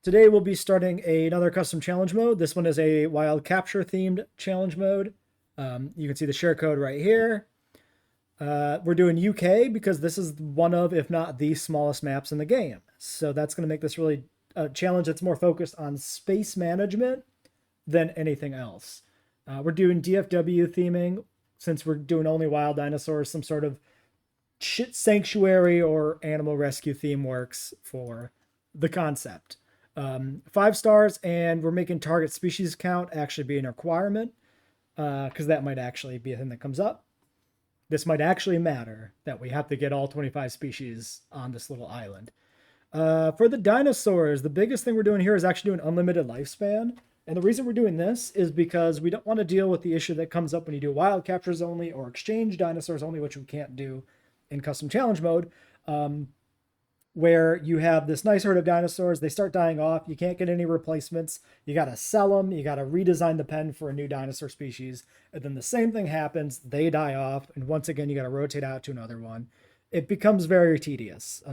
Today we'll be starting another custom challenge mode. This one is a wild capture themed challenge mode. You can see the share code right here. We're doing UK because this is one of, if not the smallest maps in the game. So that's going to make this really a challenge that's more focused on space management than anything else. We're doing DFW theming since we're doing only wild dinosaurs. Some sort of sanctuary or animal rescue theme works for the concept. 5 stars, and we're making target species count actually be a requirement because that might actually be a thing that comes up. This might actually matter that we have to get all 25 species on this little island. For the dinosaurs, the biggest thing we're doing here is actually doing unlimited lifespan. And the reason we're doing this is because we don't want to deal with the issue that comes up when you do wild captures only or exchange dinosaurs only, which we can't do in custom challenge mode. Where you have this nice herd of dinosaurs, they start dying off, you can't get any replacements, you gotta sell them, you gotta redesign the pen for a new dinosaur species, and then the same thing happens, they die off, and once again you gotta rotate out to another one. It becomes very tedious.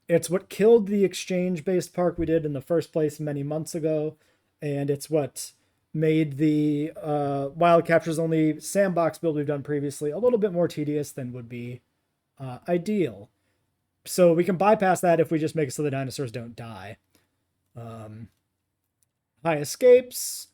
It's what killed the exchange-based park we did in the first place many months ago, and it's what made the wild captures only sandbox build we've done previously a little bit more tedious than would be ideal. So we can bypass that if we just make it so the dinosaurs don't die. High escapes.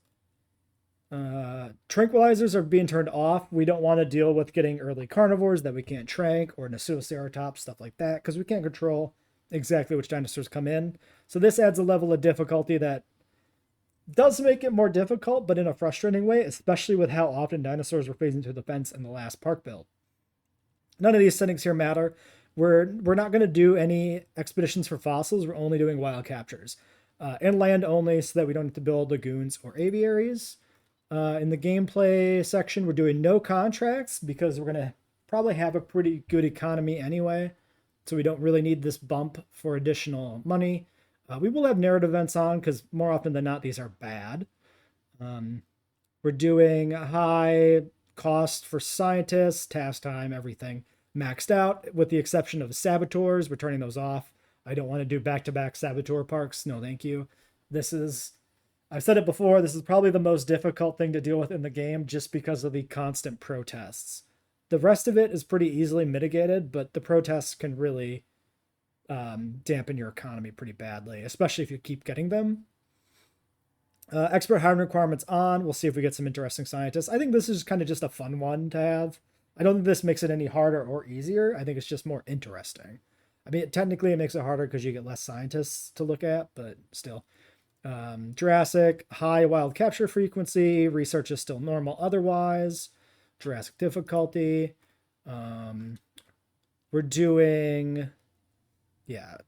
Tranquilizers are being turned off. We don't want to deal with getting early carnivores that we can't trank or Nasuoceratops, stuff like that, because we can't control exactly which dinosaurs come in. So this adds a level of difficulty that does make it more difficult, but in a frustrating way, especially with how often dinosaurs were phasing through the fence in the last park build. None of these settings here matter. We're not going to do any expeditions for fossils. We're only doing wild captures. Inland only so that we don't have to build lagoons or aviaries. In the gameplay section, we're doing no contracts because we're going to probably have a pretty good economy anyway. So we don't really need this bump for additional money. We will have narrative events on because more often than not, these are bad. We're doing high cost for scientists, task time, everything maxed out, with the exception of saboteurs. We're turning those off. I don't want to do back-to-back saboteur parks. No, thank you. I've said it before, this is probably the most difficult thing to deal with in the game just because of the constant protests. The rest of it is pretty easily mitigated, but the protests can really dampen your economy pretty badly, especially if you keep getting them. Expert hiring requirements on. We'll see if we get some interesting scientists. I think this is kind of just a fun one to have. I don't think this makes it any harder or easier. I think it's just more interesting. I mean, technically it makes it harder because you get less scientists to look at, but still. Jurassic, high wild capture frequency. Research is still normal otherwise. Jurassic difficulty. We're doing,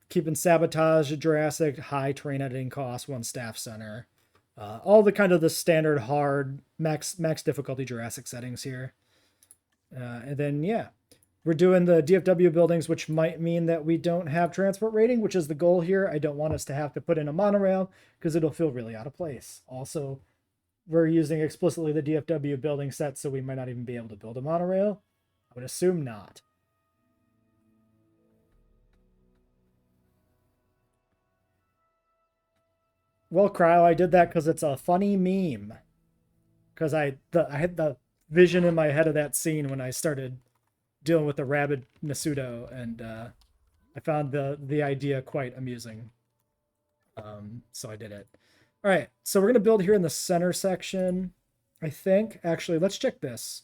keeping sabotage Jurassic, high train editing cost, 1 staff center. All the kind of the standard hard max difficulty Jurassic settings here. And then, we're doing the DFW buildings, which might mean that we don't have transport rating, which is the goal here. I don't want us to have to put in a monorail because it'll feel really out of place. Also, we're using explicitly the DFW building set, so we might not even be able to build a monorail. I would assume not. Well, Cryo, I did that because it's a funny meme. Because I had the vision in my head of that scene when I started dealing with the rabid Nasudo, and I found the idea quite amusing. So I did it. All right, so we're gonna build here in the center section, I think. Actually, let's check this.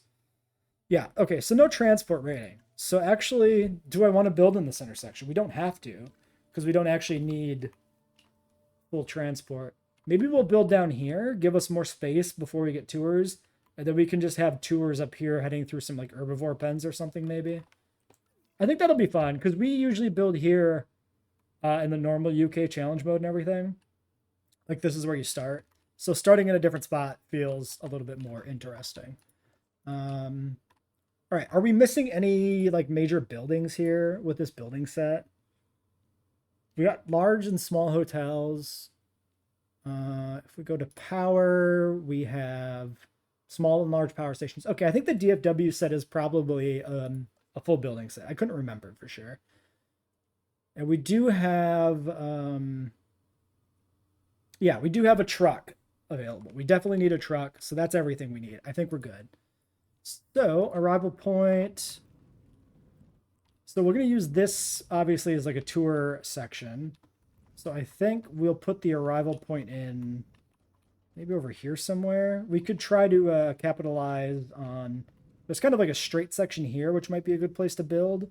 Yeah, okay, so no transport rating. So actually, do I want to build in the center section? We don't have to, because we don't actually need full transport. Maybe we'll build down here, give us more space before we get tours, and then we can just have tours up here heading through some like herbivore pens or something maybe. I think that'll be fun because we usually build here in the normal UK challenge mode and everything. Like this is where you start. So starting in a different spot feels a little bit more interesting. All right, are we missing any like major buildings here with this building set? We got large and small hotels. If we go to power, we have small and large power stations. Okay, I think the DFW set is probably a full building set. I couldn't remember for sure. And we do have Yeah, we do have a truck available. We definitely need a truck, so that's everything we need. I think we're good. So, arrival point. So we're going to use this, obviously, as like a tour section. So I think we'll put the arrival point in maybe over here somewhere. We could try to capitalize on... There's kind of like a straight section here, which might be a good place to build.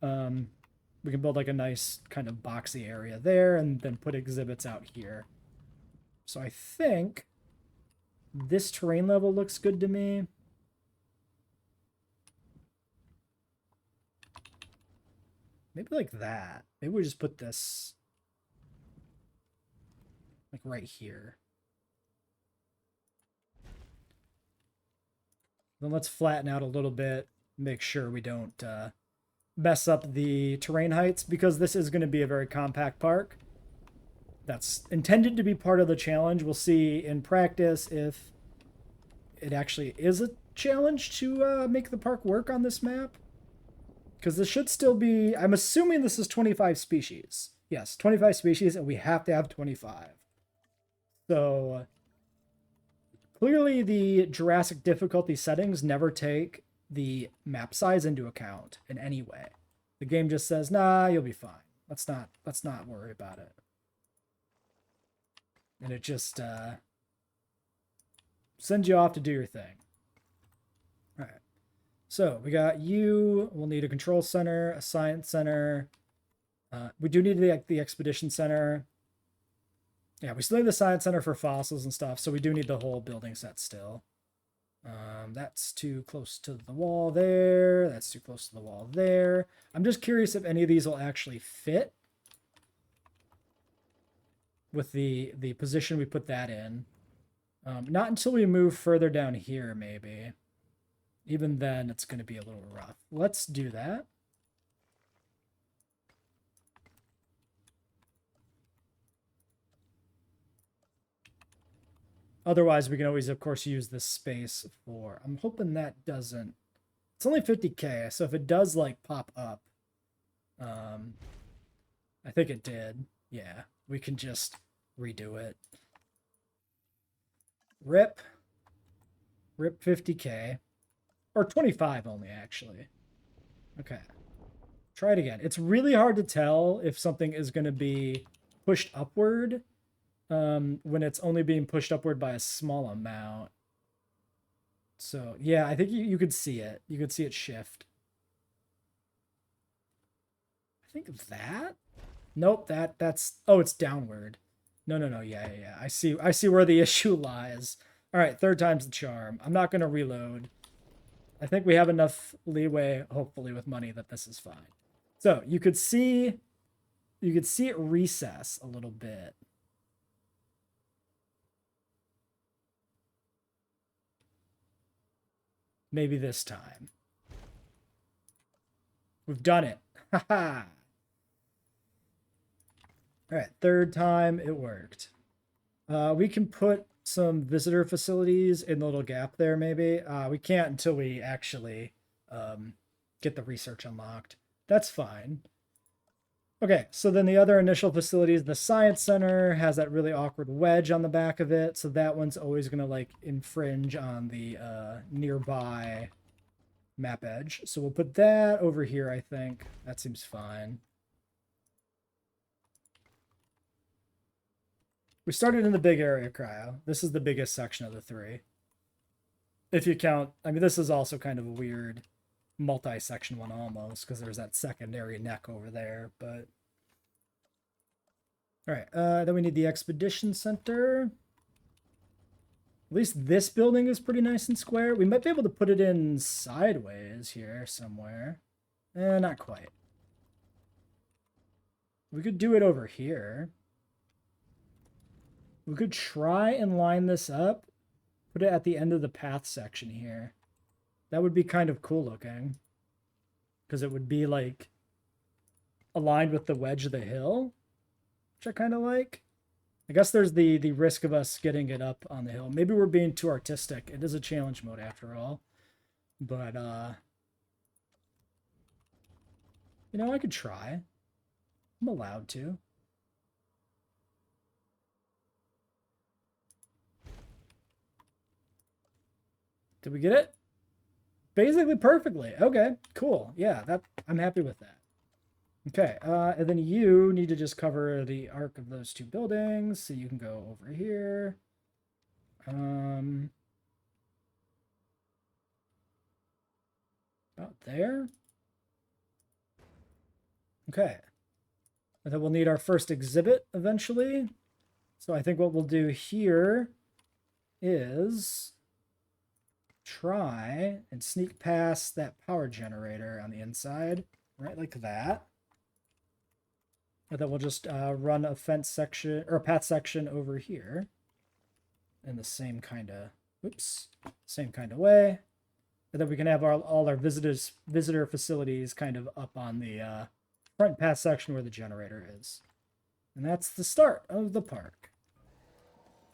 We can build like a nice kind of boxy area there and then put exhibits out here. So I think this terrain level looks good to me. Maybe like that. Maybe we just put this like right here. Then let's flatten out a little bit, make sure we don't mess up the terrain heights, because this is going to be a very compact park. That's intended to be part of the challenge. We'll see in practice if it actually is a challenge to make the park work on this map. Because this should still be... I'm assuming this is 25 species. Yes, 25 species, and we have to have 25. So... Clearly, the Jurassic difficulty settings never take the map size into account in any way. The game just says, nah, you'll be fine. Let's not worry about it. And it just sends you off to do your thing. All right. So we got you. We'll need a control center, a science center. We do need the expedition center. Yeah, we still need the science center for fossils and stuff, so we do need the whole building set still. That's too close to the wall there. That's too close to the wall there. I'm just curious if any of these will actually fit with the position we put that in. Not until we move further down here, maybe. Even then, it's going to be a little rough. Let's do that. Otherwise, we can always, of course, use this space for... I'm hoping that doesn't... It's only 50k, so if it does, like, pop up... I think it did. Yeah, we can just redo it. Rip 50k. Or 25 only, actually. Okay. Try it again. It's really hard to tell if something is going to be pushed upward when it's only being pushed upward by a small amount. So, yeah, I think you could see it. You could see it shift. I think that? Nope, that's... Oh, it's downward. No. Yeah. I see where the issue lies. All right, third time's the charm. I'm not going to reload. I think we have enough leeway, hopefully, with money that this is fine. So you could see it recess a little bit. Maybe this time. We've done it. Haha. All right, third time it worked. We can put some visitor facilities in the little gap there, maybe. We can't until we actually get the research unlocked. That's fine. Okay, so then the other initial facilities, the Science Center has that really awkward wedge on the back of it, so that one's always going to, like, infringe on the nearby map edge. So we'll put that over here, I think. That seems fine. We started in the big area, Cryo. This is the biggest section of the three. If you count... I mean, this is also kind of a weird multi-section one almost, because there's that secondary neck over there, but... Alright, then we need the Expedition Center. At least this building is pretty nice and square. We might be able to put it in sideways here somewhere. Not quite. We could do it over here. We could try and line this up. Put it at the end of the path section here. That would be kind of cool looking. Because it would be like aligned with the wedge of the hill. Which I kind of like. I guess there's the risk of us getting it up on the hill. Maybe we're being too artistic. It is a challenge mode after all. But, you know, I could try. I'm allowed to. Did we get it? Basically perfectly. Okay, cool. Yeah, I'm happy with that. Okay, and then you need to just cover the arc of those two buildings, so you can go over here. About there. Okay. And then we'll need our first exhibit eventually. So I think what we'll do here is try and sneak past that power generator on the inside, right like that. And then we'll just run a fence section or a path section over here in the same kind of, same kind of way. And then we can have all our visitor facilities kind of up on the front path section where the generator is. And that's the start of the park.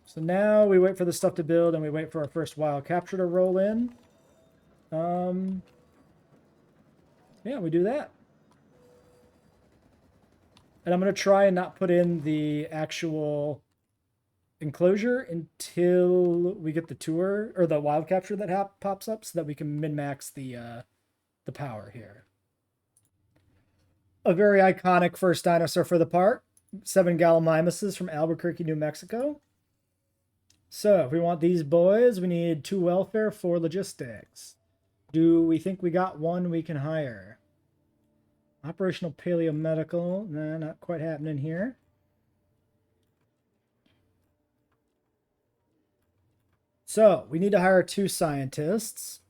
So now we wait for the stuff to build and we wait for our first wild capture to roll in. Yeah, we do that. And I'm going to try and not put in the actual enclosure until we get the tour or the wild capture that pops up so that we can min-max the power here. A very iconic first dinosaur for the park. 7 Gallimimuses from Albuquerque, New Mexico. So if we want these boys, we need 2 welfare, 4 logistics. Do we think we got 1 we can hire? Operational paleomedical. Nah, not quite happening here. So we need to hire 2 scientists.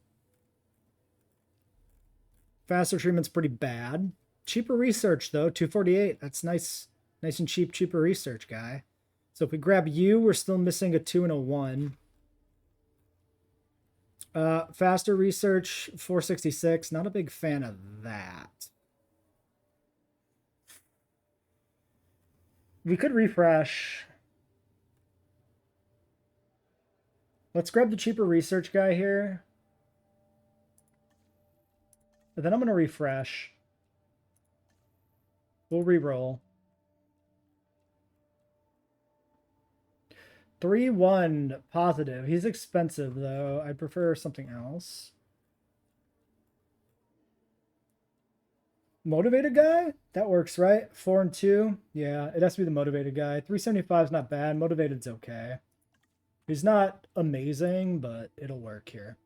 Faster treatment's pretty bad. Cheaper research though, 248. That's nice and cheap, cheaper research guy. So if we grab you, we're still missing a 2 and a 1. Faster research, 466. Not a big fan of that. We could refresh. Let's grab the cheaper research guy here. And then I'm going to refresh. We'll re-roll. 3-1 positive. He's expensive, though. I prefer something else. Motivated guy? That works, right? 4 and 2. Yeah, it has to be the motivated guy. 375 is not bad. Motivated's okay. He's not amazing, but it'll work here.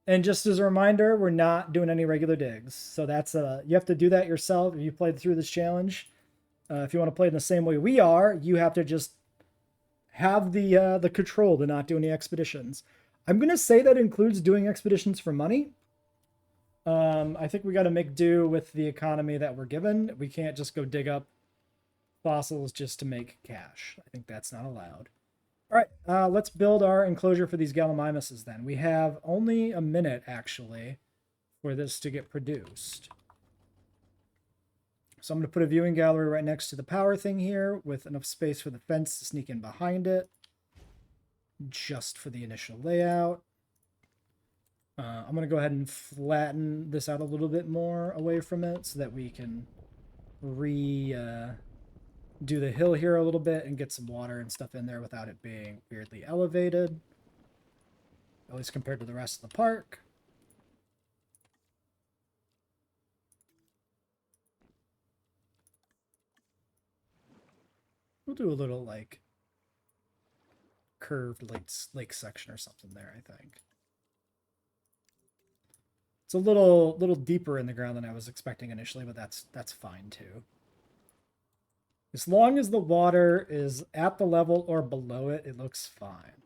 And just as a reminder, we're not doing any regular digs. So that's you have to do that yourself if you played through this challenge. If you want to play in the same way we are, you have to just have the control to not do any expeditions. I'm going to say that includes doing expeditions for money. I think we got to make do with the economy that we're given. We can't just go dig up fossils just to make cash. I think that's not allowed. All right, let's build our enclosure for these Gallimimuses then. We have only a minute, actually, for this to get produced. So I'm going to put a viewing gallery right next to the power thing here with enough space for the fence to sneak in behind it. Just for the initial layout. I'm going to go ahead and flatten this out a little bit more away from it so that we can do the hill here a little bit and get some water and stuff in there without it being weirdly elevated. At least compared to the rest of the park. We'll do a little, like, curved lake section or something there, I think. It's a little deeper in the ground than I was expecting initially, but that's fine too. As long as the water is at the level or below it, it looks fine.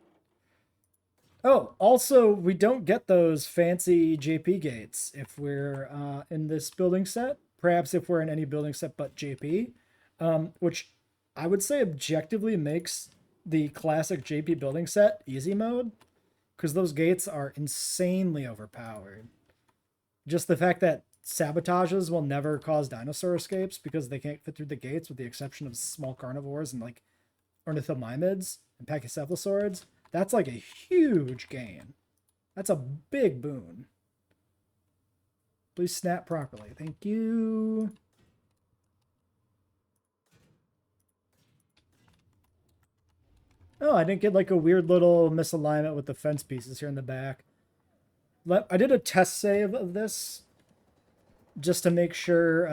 Oh, also, we don't get those fancy JP gates if we're in this building set. Perhaps if we're in any building set but JP, which I would say objectively makes the classic JP building set easy mode, because those gates are insanely overpowered. Just the fact that sabotages will never cause dinosaur escapes because they can't fit through the gates, with the exception of small carnivores and like ornithomimids and pachycephalosaurids. That's like a huge gain. That's a big boon. Please snap properly. Thank you. Oh, I didn't get like a weird little misalignment with the fence pieces here in the back. I did a test save of this just to make sure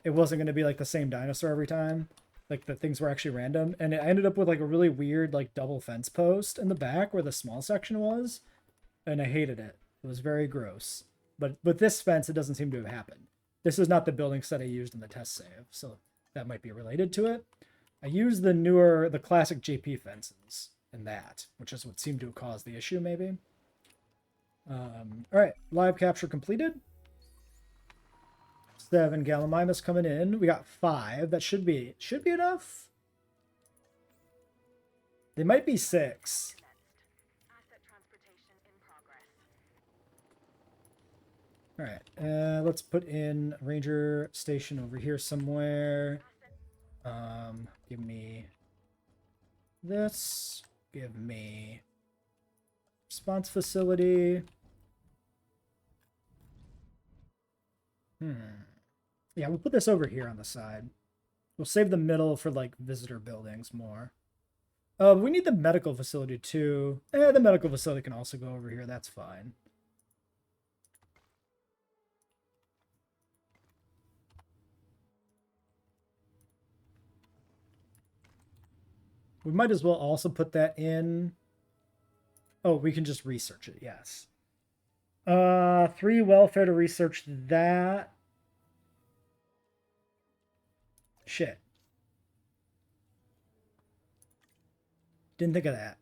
it wasn't going to be like the same dinosaur every time. Like the things were actually random. And I ended up with like a really weird like double fence post in the back where the small section was. And I hated it. It was very gross. But with this fence, it doesn't seem to have happened. This is not the building set I used in the test save, so that might be related to it. I used the classic JP fences in that, which is what seemed to have caused the issue, maybe. All right, live capture completed. 7 Gallimimus coming in. We got 5. That should be enough. They might be 6. All right, let's put in Ranger Station over here somewhere. Give me this. Give me response facility. Yeah, we'll put this over here on the side. We'll save the middle for like visitor buildings more. We need the medical facility too. The medical facility can also go over here. That's fine. We might as well also put that in. Oh, we can just research it. Yes. 3 welfare to research that. Shit. Didn't think of that.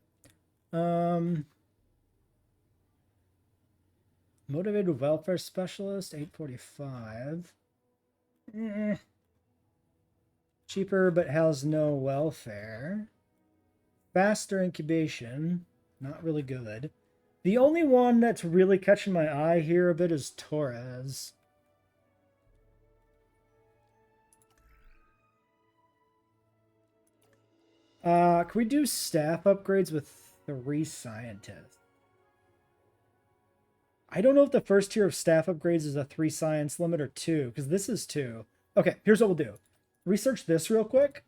Motivated welfare specialist, 845. Cheaper, but has no welfare. Faster incubation, not really good. The only one that's really catching my eye here a bit is Torres. Can we do staff upgrades with 3 scientists? I don't know if the first tier of staff upgrades is a 3 science limit or 2, because this is 2. Okay, here's what we'll do. Research this real quick.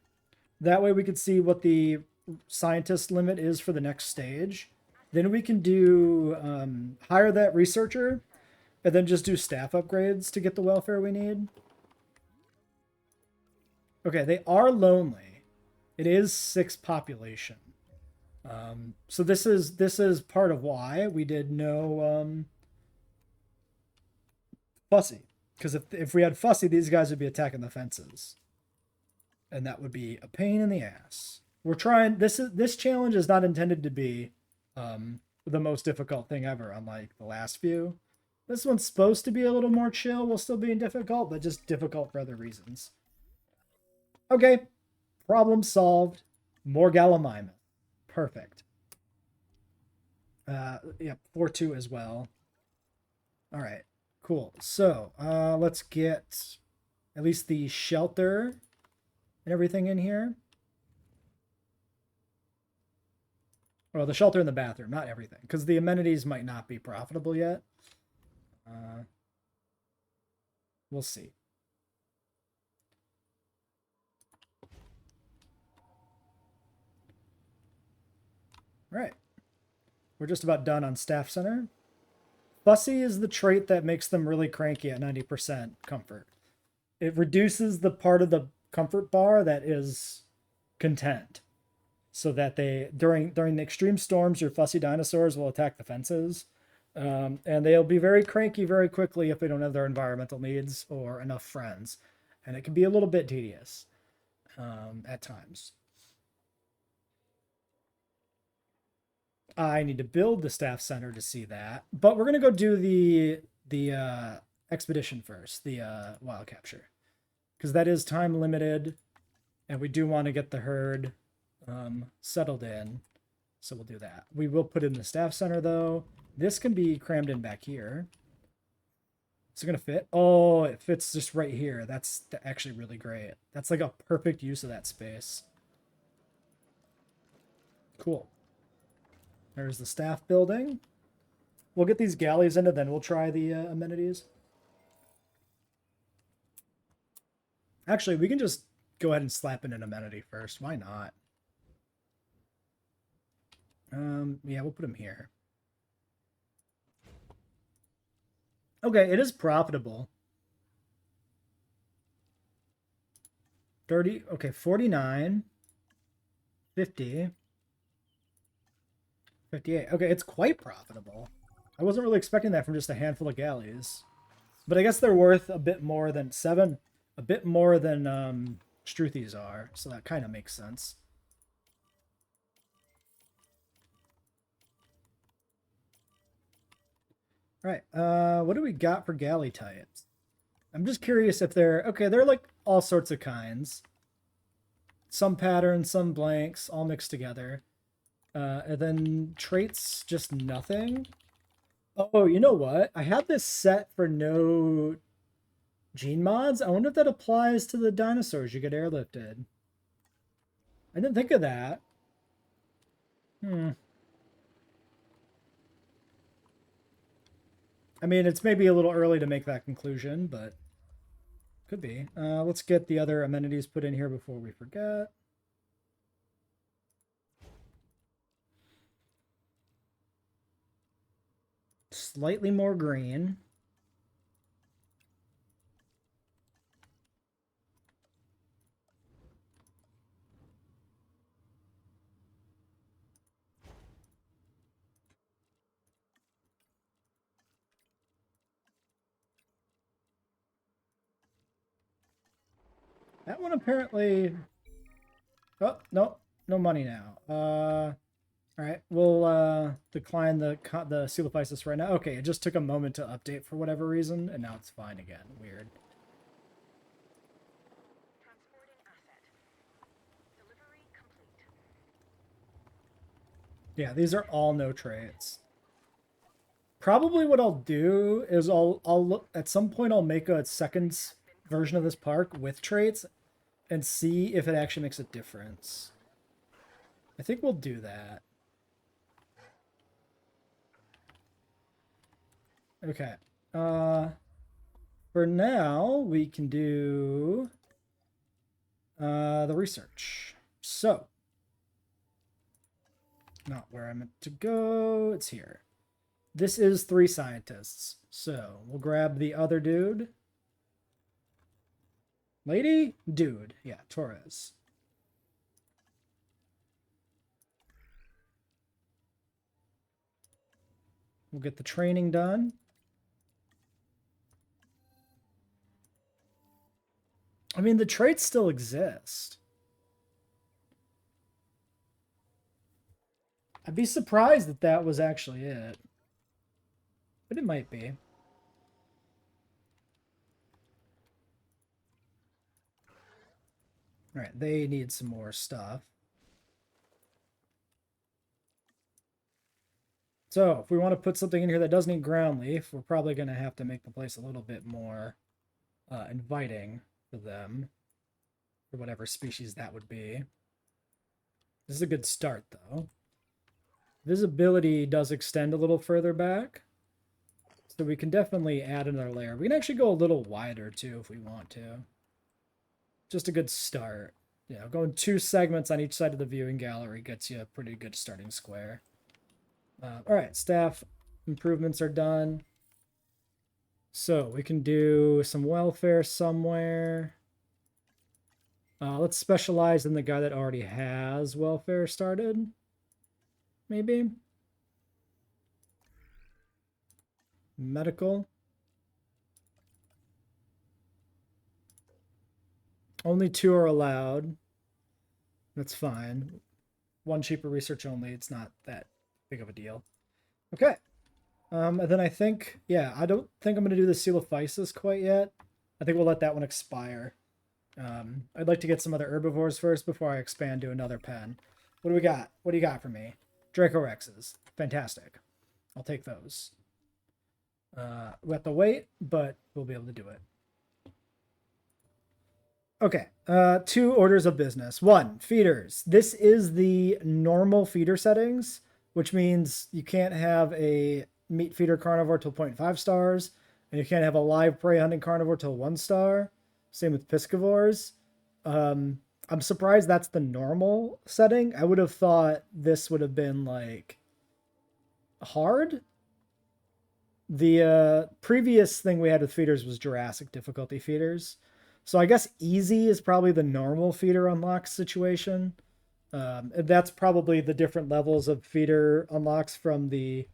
That way we can see what the scientist limit is for the next stage. Then we can do hire that researcher and then just do staff upgrades to get the welfare we need. Okay, they are lonely. It is 6 population. So this is part of why we did no fussy. Because if we had fussy, these guys would be attacking the fences. And that would be a pain in the ass. We're trying, this challenge is not intended to be the most difficult thing ever, unlike the last few. This one's supposed to be a little more chill while still being difficult, but just difficult for other reasons. Okay, problem solved. More Gallimimus. Perfect. Yeah, 4-2 as well. All right, cool. So let's get at least the shelter and everything in here. Well, the shelter and the bathroom, not everything, because the amenities might not be profitable yet. We'll see. All right. We're just about done on Staff Center. Fussy is the trait that makes them really cranky at 90% comfort. It reduces the part of the comfort bar that is content. So that they, during the extreme storms, your fussy dinosaurs will attack the fences. And they'll be very cranky very quickly if they don't have their environmental needs or enough friends. And it can be a little bit tedious at times. I need to build the staff center to see that. But we're going to go do the expedition first, the wild capture. Because that is time limited. And we do want to get the herd settled in. So we'll do that. We will put in the staff center, though. This can be crammed in back here. Is it going to fit? Oh, it fits just right here. That's actually really great. That's like a perfect use of that space. Cool. There's the staff building. We'll get these galleys in and then we'll try the amenities. Actually, we can just go ahead and slap in an amenity first. Why not? Yeah, we'll put them here. Okay, it is profitable. 30, okay, 49, 50, 58. Okay, it's quite profitable. I wasn't really expecting that from just a handful of galleys. But I guess they're worth a bit more than seven, a bit more than Struthies are, so that kind of makes sense. All right, what do we got for galley types? I'm just curious if they're okay. They're like all sorts of kinds. Some patterns, some blanks, all mixed together. And then traits, just nothing. Oh, you know what? I had this set for no gene mods. I wonder if that applies to the dinosaurs you get airlifted. I didn't think of that. Hmm. I mean, it's maybe a little early to make that conclusion, but could be. Let's get the other amenities put in here before we forget. Slightly more green. That one apparently... Oh, no. No money now. All right. We'll decline the Coelophysis right now. Okay, it just took a moment to update for whatever reason, and now it's fine again. Weird. Yeah, these are all no traits. Probably what I'll do is I'll look at some point. I'll make a second version of this park with traits and see if it actually makes a difference. I think we'll do that. Okay. For now, we can do the research. So, not where I meant to go. It's here. This is 3 scientists. So, we'll grab the other dude. Lady? Dude. Yeah, Torres. We'll get the training done. I mean, the traits still exist. I'd be surprised that that was actually it. But it might be. All right, they need some more stuff. So if we want to put something in here that doesn't need ground leaf, we're probably going to have to make the place a little bit more inviting for them, for whatever species that would be. This is a good start, though. Visibility does extend a little further back, so we can definitely add another layer. We can actually go a little wider, too, if we want to. Just a good start. You know, going 2 segments on each side of the viewing gallery gets you a pretty good starting square. All right, staff improvements are done. So we can do some welfare somewhere. Let's specialize in the guy that already has welfare started. Maybe. Medical. Only 2 are allowed. That's fine. 1 cheaper research only. It's not that big of a deal. Okay. And then I think, yeah, I don't think I'm going to do the Coelophysis quite yet. I think we'll let that one expire. I'd like to get some other herbivores first before I expand to another pen. What do we got? What do you got for me? Dracorexes. Fantastic. I'll take those. We have to wait, but we'll be able to do it. Okay, 2 orders of business. 1, feeders. This is the normal feeder settings, which means you can't have a meat feeder carnivore till 0.5 stars, and you can't have a live prey hunting carnivore till 1 star. Same with piscivores. I'm surprised that's the normal setting. I would have thought this would have been like hard. The previous thing we had with feeders was Jurassic difficulty feeders. So I guess easy is probably the normal feeder unlock situation. That's probably the different levels of feeder unlocks from the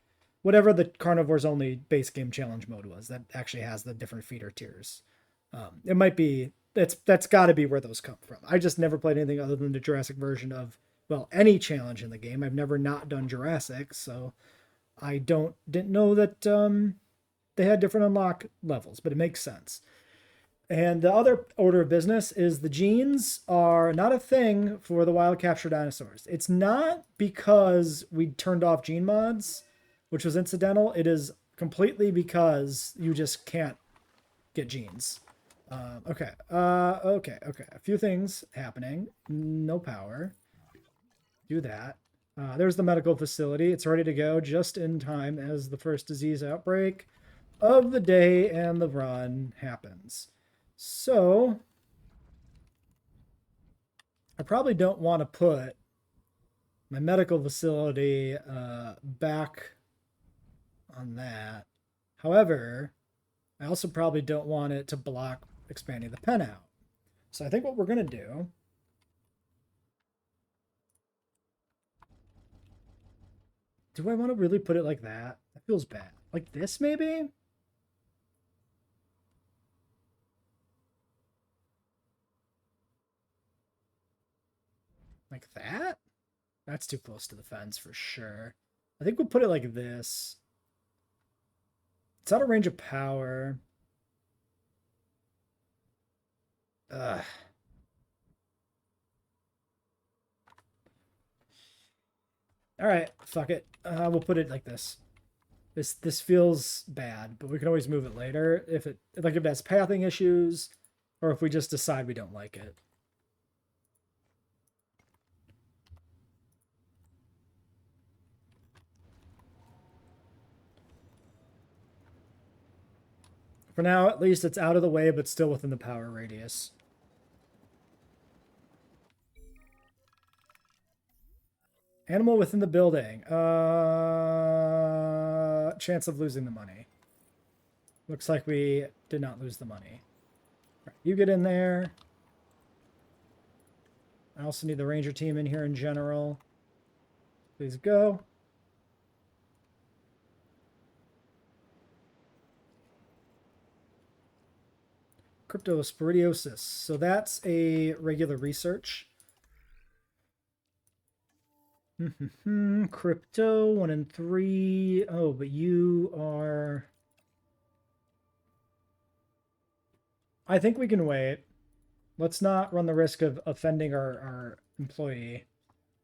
whatever the carnivore's only base game challenge mode was that actually has the different feeder tiers. It might be that's got to be where those come from. I just never played anything other than the Jurassic version of any challenge in the game. I've never not done Jurassic, so I didn't know that they had different unlock levels, but it makes sense. And the other order of business is the genes are not a thing for the wild capture dinosaurs. It's not because we turned off gene mods, which was incidental. It is completely because you just can't get genes. Okay. A few things happening. No power. Do that. There's the medical facility. It's ready to go just in time as the first disease outbreak of the day and the run happens. So I probably don't want to put my medical facility back on that. However, I also probably don't want it to block expanding the pen out. So I think what we're going to do do I want to really put it like that? That feels bad. Like this, maybe? Like that? That's too close to the fence for sure. I think we'll put it like this. It's out of range of power. Ugh. All right, fuck it. We'll put it like this. This feels bad, but we can always move it later if it has pathing issues, or if we just decide we don't like it. For now, at least it's out of the way, but still within the power radius. Animal within the building. Chance of losing the money. Looks like we did not lose the money. Right, you get in there. I also need the ranger team in here in general. Please go. Cryptosporidiosis. So that's a regular research. Crypto 1 and 3. Oh, but you are. I think we can wait. Let's not run the risk of offending our employee.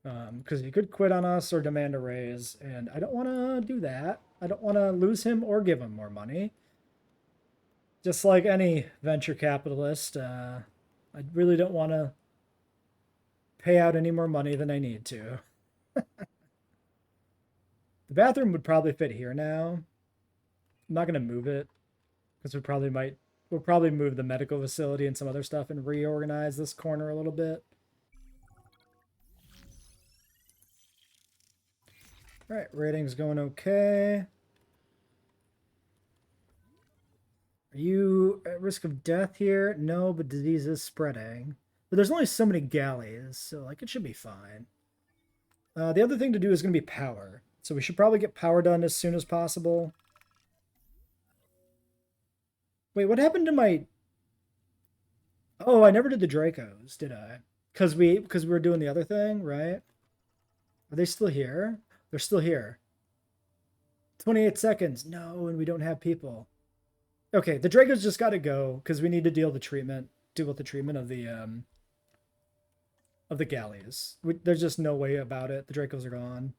Because he could quit on us or demand a raise, and I don't want to do that. I don't want to lose him or give him more money. Just like any venture capitalist, I really don't want to pay out any more money than I need to. The bathroom would probably fit here now. I'm not going to move it because we'll probably move the medical facility and some other stuff and reorganize this corner a little bit. All right, rating's going okay. Are you at risk of death here? No, but disease is spreading. But there's only so many galleys, so like it should be fine. The other thing to do is going to be power. So we should probably get power done as soon as possible. Wait, what happened to my... Oh, I never did the Dracos, did I? Because we were doing the other thing, right? Are they still here? They're still here. 28 seconds. No, and we don't have people. Okay, the Dracos just got to go because we need to deal with the treatment of the galleys. There's just no way about it. The Dracos are gone.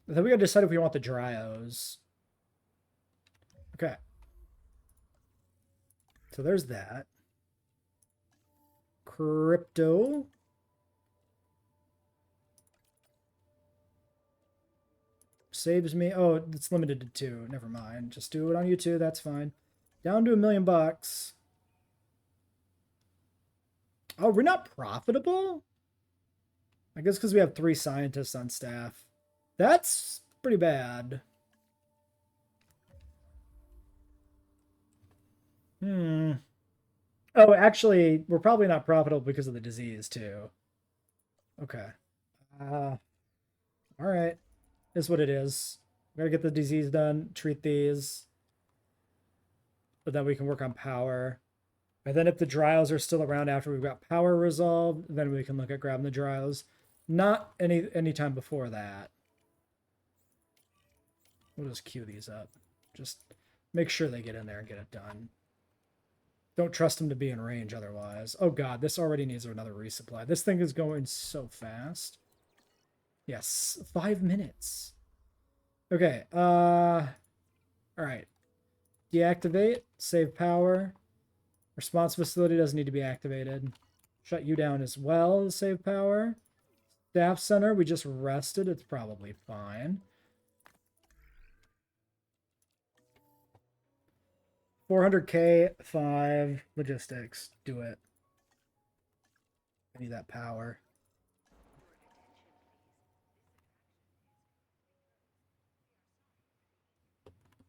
Then we gotta decide if we want the Dryos. Okay. So there's that. Crypto. Saves me. Oh, it's limited to 2. Never mind. Just do it on YouTube. That's fine. Down to $1 million. Oh, we're not profitable? I guess because we have 3 scientists on staff. That's pretty bad. Oh, actually, we're probably not profitable because of the disease, too. Okay. All right. Is what it is. We gotta get the disease done, treat these, but then we can work on power. And then if the Dryos are still around after we've got power resolved, then we can look at grabbing the Dryos. Not any time before that. We'll just queue these up. Just make sure they get in there and get it done. Don't trust them to be in range otherwise. Oh god, this already needs another resupply. This thing is going so fast. Yes, 5 minutes. Okay, alright. Deactivate, save power. Response facility doesn't need to be activated. Shut you down as well, save power. Staff center, we just rested, it's probably fine. 400k, 5 logistics. Do it. I need that power.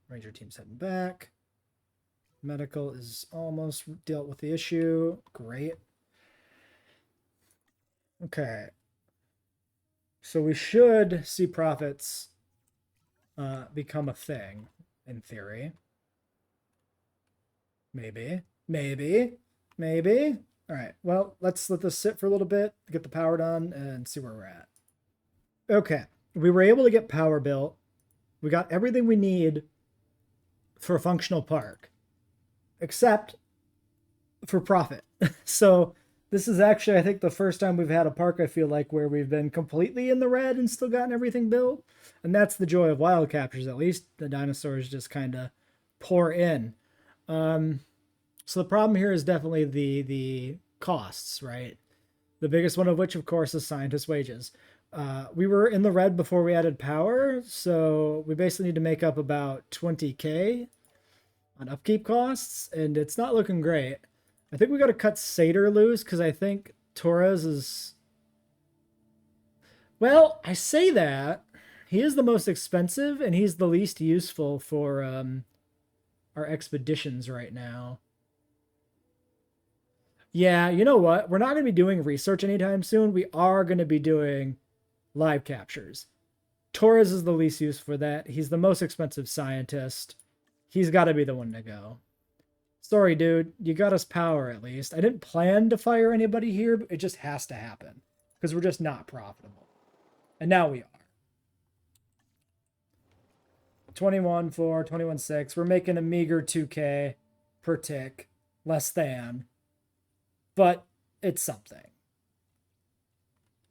Ranger team's heading back. Medical is almost dealt with the issue. Great. Okay. So we should see profits become a thing, in theory. Maybe. All right. Well, let's let this sit for a little bit, get the power done, and see where we're at. Okay. We were able to get power built. We got everything we need for a functional park, except for profit. So this is actually, I think, the first time we've had a park, I feel like, where we've been completely in the red and still gotten everything built. And that's the joy of wild captures. At least the dinosaurs just kind of pour in. So the problem here is definitely the costs, right? The biggest one of which, of course, is scientist wages. We were in the red before we added power, so we basically need to make up about 20k on upkeep costs, and it's not looking great. I think we got to cut Satyr loose because I think Torres is... Well, I say that. He is the most expensive, and he's the least useful for our expeditions right now. Yeah, you know what? We're not going to be doing research anytime soon. We are going to be doing live captures. Torres is the least use for that. He's the most expensive scientist. He's got to be the one to go. Sorry, dude. You got us power, at least. I didn't plan to fire anybody here, but it just has to happen. Because we're just not profitable. And now we are. 21.4, 21.6. We're making a meager 2k per tick. Less than. But it's something.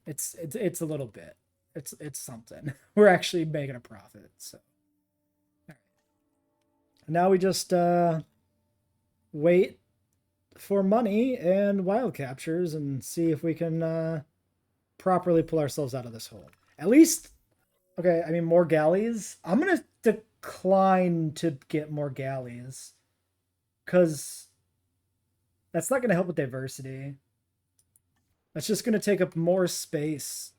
It's a little bit. It's something. We're actually making a profit. So all right. Now we just wait for money and wild captures and see if we can properly pull ourselves out of this hole. At least, okay, I mean, more galleys. I'm going to decline to get more galleys because that's not going to help with diversity. That's just going to take up more space.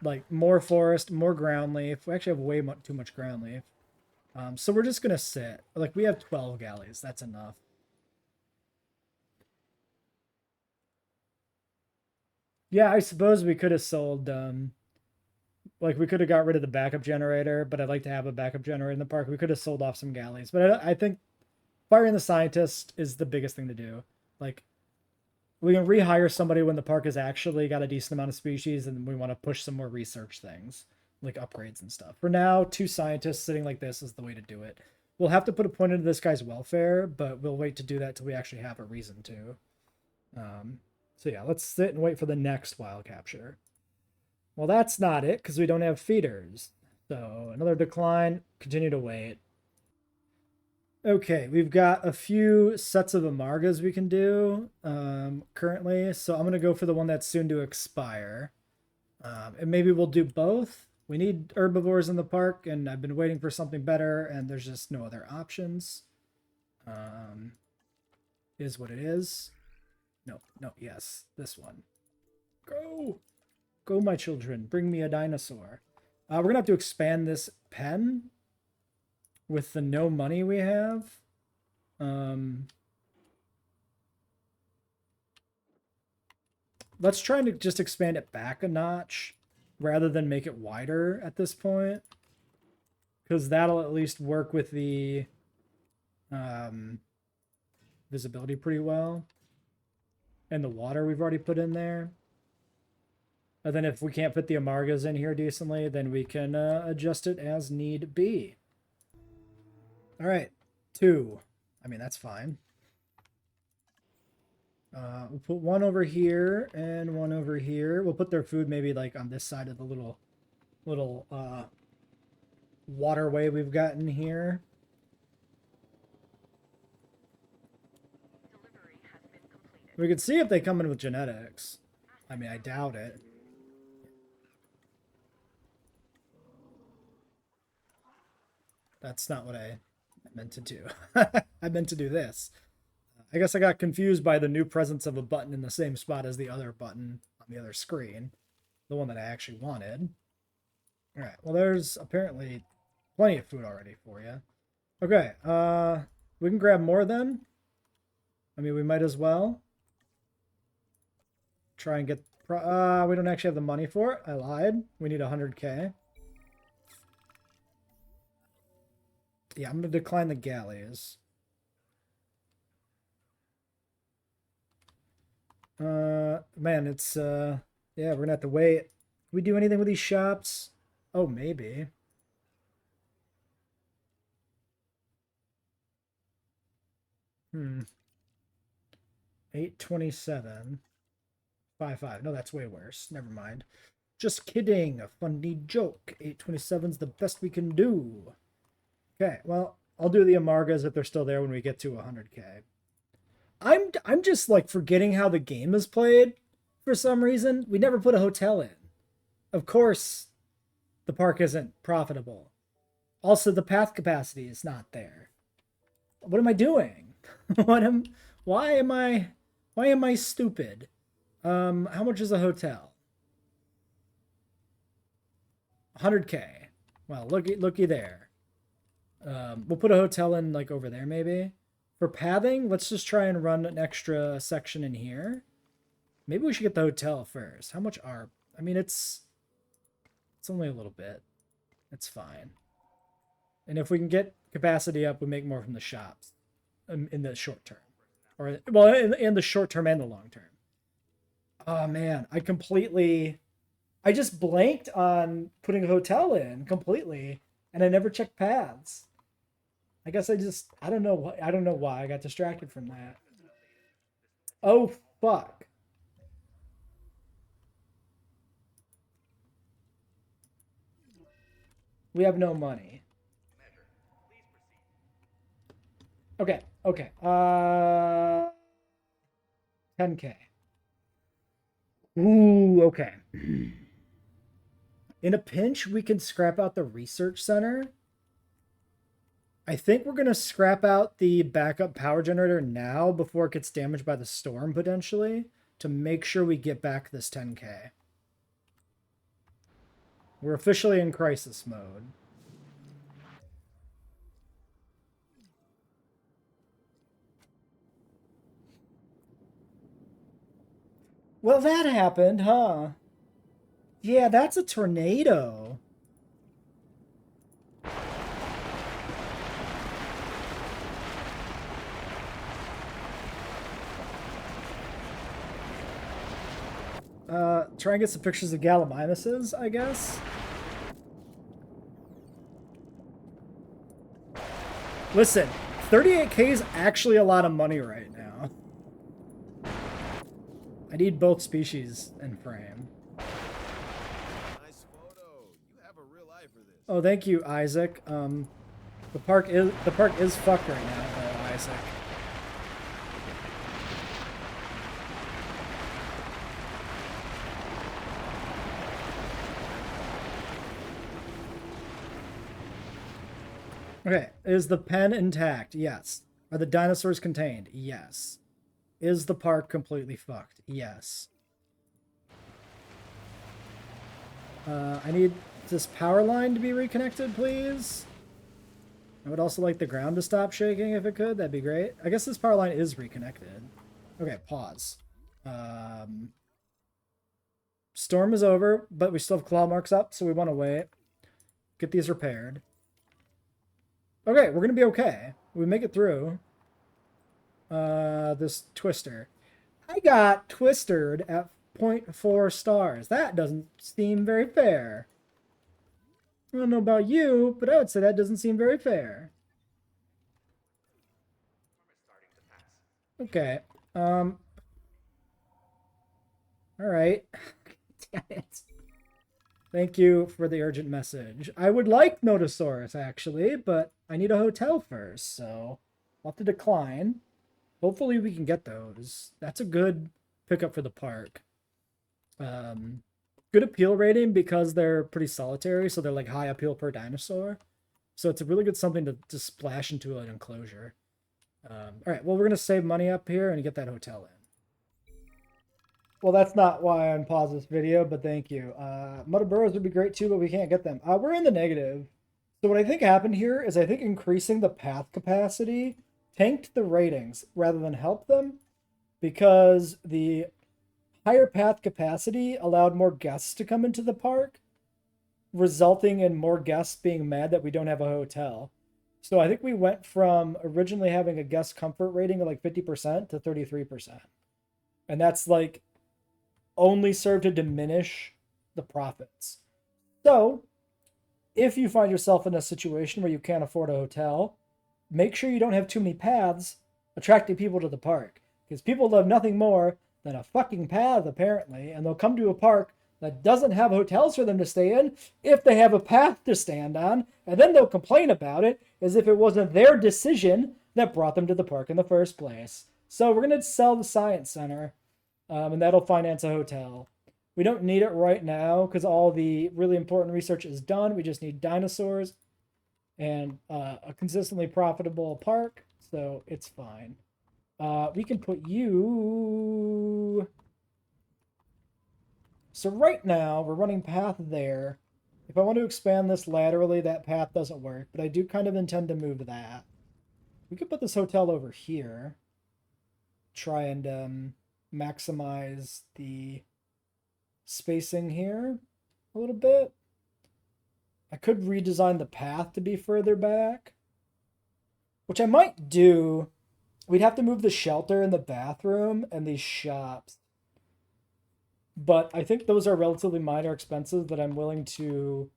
Like, more forest, more ground leaf. We actually have way too much ground leaf. So we're just going to sit. Like, we have 12 galleys. That's enough. Yeah, I suppose we could have sold... like, we could have got rid of the backup generator, but I'd like to have a backup generator in the park. We could have sold off some galleys. But I think firing the scientist is the biggest thing to do. Like, we can rehire somebody when the park has actually got a decent amount of species and we want to push some more research things, like upgrades and stuff. For now, 2 scientists sitting like this is the way to do it. We'll have to put a point into this guy's welfare, but we'll wait to do that till we actually have a reason to. So yeah, let's sit and wait for the next wild capture. Well, that's not it, because we don't have feeders. So another decline, continue to wait. Okay, we've got a few sets of Amargas we can do currently, so I'm going to go for the one that's soon to expire. And maybe we'll do both. We need herbivores in the park, and I've been waiting for something better, and there's just no other options. Is what it is. No, yes, this one. Go! Go, my children, bring me a dinosaur. We're going to have to expand this pen with the no money we have. Let's try to just expand it back a notch rather than make it wider at this point. Because that'll at least work with the visibility pretty well. And the water we've already put in there. And then if we can't fit the amargas in here decently, then we can adjust it as need be. All right, 2. I mean, that's fine. We'll put one over here and one over here. We'll put their food maybe like on this side of the little waterway we've got in here. We could see if they come in with genetics. I mean, I doubt it. That's not what I meant to do. I meant to do this. I guess I got confused by the new presence of a button in the same spot as the other button on the other screen. The one that I actually wanted. Alright, well there's apparently plenty of food already for you. Okay, we can grab more then. I mean, we might as well. Try and get... we don't actually have the money for it. I lied. We need 100k. Yeah, I'm going to decline the galleys. Man, it's, yeah, we're going to have to wait. Can we do anything with these shops? Oh, maybe. Hmm. 827. 55. No, that's way worse. Never mind. Just kidding. A funny joke. 827's the best we can do. Okay, well, I'll do the amargas if they're still there when we get to 100k. I'm just like forgetting how the game is played for some reason. We never put a hotel in. Of course, the park isn't profitable. Also, the path capacity is not there. What am I doing? Why am I stupid? How much is a hotel? 100k. Well, looky there. We'll put a hotel in like over there maybe. For pathing, let's just try and run an extra section in here. Maybe we should get the hotel first. How much are... I mean, it's only a little bit. It's fine. And if we can get capacity up, we make more from the shops in the short term. Or, well, in the short term and the long term. Oh, man. I just blanked on putting a hotel in completely, and I never checked paths. I guess I don't know why I got distracted from that. Oh, fuck. We have no money. Okay. 10k. Ooh, okay. In a pinch, we can scrap out the research center. I think we're going to scrap out the backup power generator now before it gets damaged by the storm, potentially, to make sure we get back this 10k. We're officially in crisis mode. Well, that happened, huh? Yeah, that's a tornado. Try and get some pictures of Gallimimuses, I guess. Listen, 38k is actually a lot of money right now. I need both species in frame. Nice photo. You have a real eye for this. Oh, thank you, Isaac. The park is fucked right now, though, Isaac. Okay, is the pen intact? Yes. Are the dinosaurs contained? Yes. Is the park completely fucked? Yes. I need this power line to be reconnected, please? I would also like the ground to stop shaking if it could. That'd be great. I guess this power line is reconnected. Okay, pause. Storm is over, but we still have claw marks up, so we want to wait. Get these repaired. Okay, we're going to be okay. We make it through. This twister. I got twistered at 0.4 stars. That doesn't seem very fair. I don't know about you, but I would say that doesn't seem very fair. Okay. All right. Damn it. Thank you for the urgent message. I would like Notosaurus, actually, but I need a hotel first, so I'll have to decline. Hopefully we can get those. That's a good pickup for the park. Good appeal rating because they're pretty solitary, so they're like high appeal per dinosaur. So it's a really good something to splash into an enclosure. All right, well, we're going to save money up here and get that hotel in. Well, that's not why I unpaused this video, but thank you. Mudder Burrows would be great too, but we can't get them. We're in the negative. So what I think happened here is I think increasing the path capacity tanked the ratings rather than help them, because the higher path capacity allowed more guests to come into the park, resulting in more guests being mad that we don't have a hotel. So I think we went from originally having a guest comfort rating of like 50% to 33%. And that's like only served to diminish the profits. So if you find yourself in a situation where you can't afford a hotel, make sure you don't have too many paths attracting people to the park, because people love nothing more than a fucking path, apparently, and they'll come to a park that doesn't have hotels for them to stay in if they have a path to stand on, and then they'll complain about it as if it wasn't their decision that brought them to the park in the first place. So we're going to sell the Science Center, and that'll finance a hotel. We don't need it right now because all the really important research is done. We just need dinosaurs and a consistently profitable park, so it's fine. We can put you... So right now, we're running path there. If I want to expand this laterally, that path doesn't work, but I do kind of intend to move that. We could put this hotel over here. Try and maximize the spacing here a little bit. I could redesign the path to be further back, which I might do. We'd have to move the shelter and the bathroom and these shops. But I think those are relatively minor expenses that I'm willing to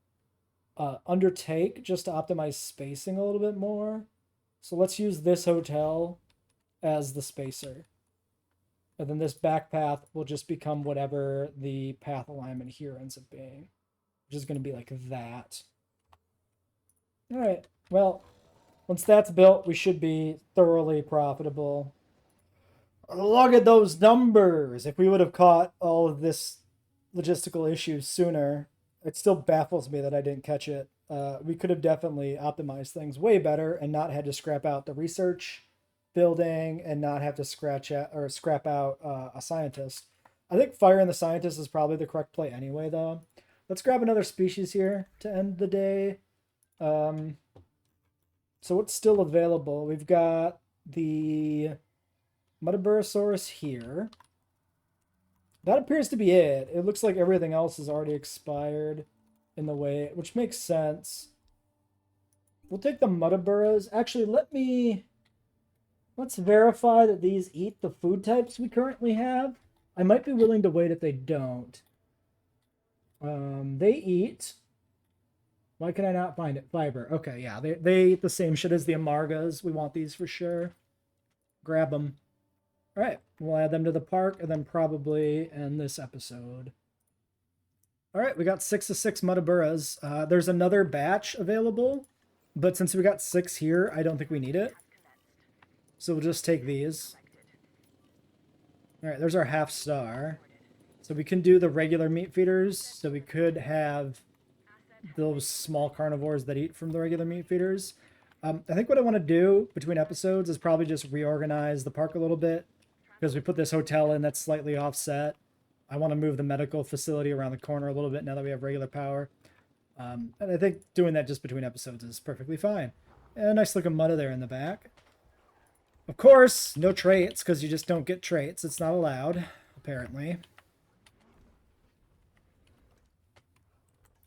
undertake just to optimize spacing a little bit more. So let's use this hotel as the spacer. And then this back path will just become whatever the path alignment here ends up being, which is going to be like that. All right. Well, once that's built, we should be thoroughly profitable. Look at those numbers. If we would have caught all of this logistical issues sooner, it still baffles me that I didn't catch it. We could have definitely optimized things way better and not had to scrap out the research building and not have to scrap out a scientist. I think firing the scientist is probably the correct play anyway, though. Let's grab another species here to end the day. So what's still available? We've got the Mudaburasaurus here. That appears to be it. It looks like everything else is already expired in the way, which makes sense. We'll take the Mudaburas. Actually, let's verify that these eat the food types we currently have. I might be willing to wait if they don't. They eat... Why can I not find it? Fiber. Okay, yeah. They eat the same shit as the Amargas. We want these for sure. Grab them. All right. We'll add them to the park and then probably end this episode. All right. We got 6 of 6 Mudaburas. There's another batch available, but since we got 6 here, I don't think we need it. So we'll just take these. All right. There's our half star. So we can do the regular meat feeders. So we could have those small carnivores that eat from the regular meat feeders. I think what I want to do between episodes is probably just reorganize the park a little bit, because we put this hotel in that's slightly offset. I want to move the medical facility around the corner a little bit now that we have regular power. And I think doing that just between episodes is perfectly fine. And a nice looking Mutta there in the back. Of course, no traits, because you just don't get traits. It's not allowed, apparently.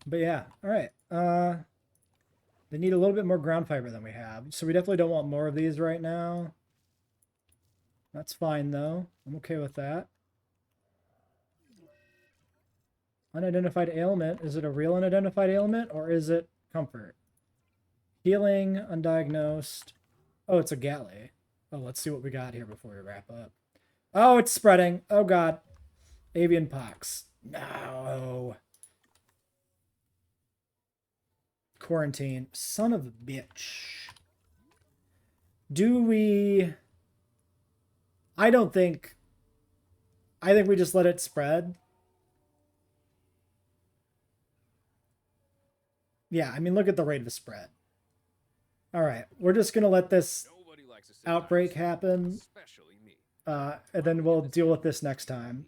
But yeah, all right. They need a little bit more ground fiber than we have, so we definitely don't want more of these right now. That's fine, though. I'm okay with that. Unidentified ailment. Is it a real unidentified ailment, or is it comfort? Healing, undiagnosed. Oh, it's a galley. Oh, let's see what we got here before we wrap up. Oh, it's spreading. Oh, God. Avian pox. No. Quarantine. Son of a bitch. Do we... I think we just let it spread. Yeah, I mean, look at the rate of spread. All right, we're just going to let this outbreak happen, and then we'll deal with this next time.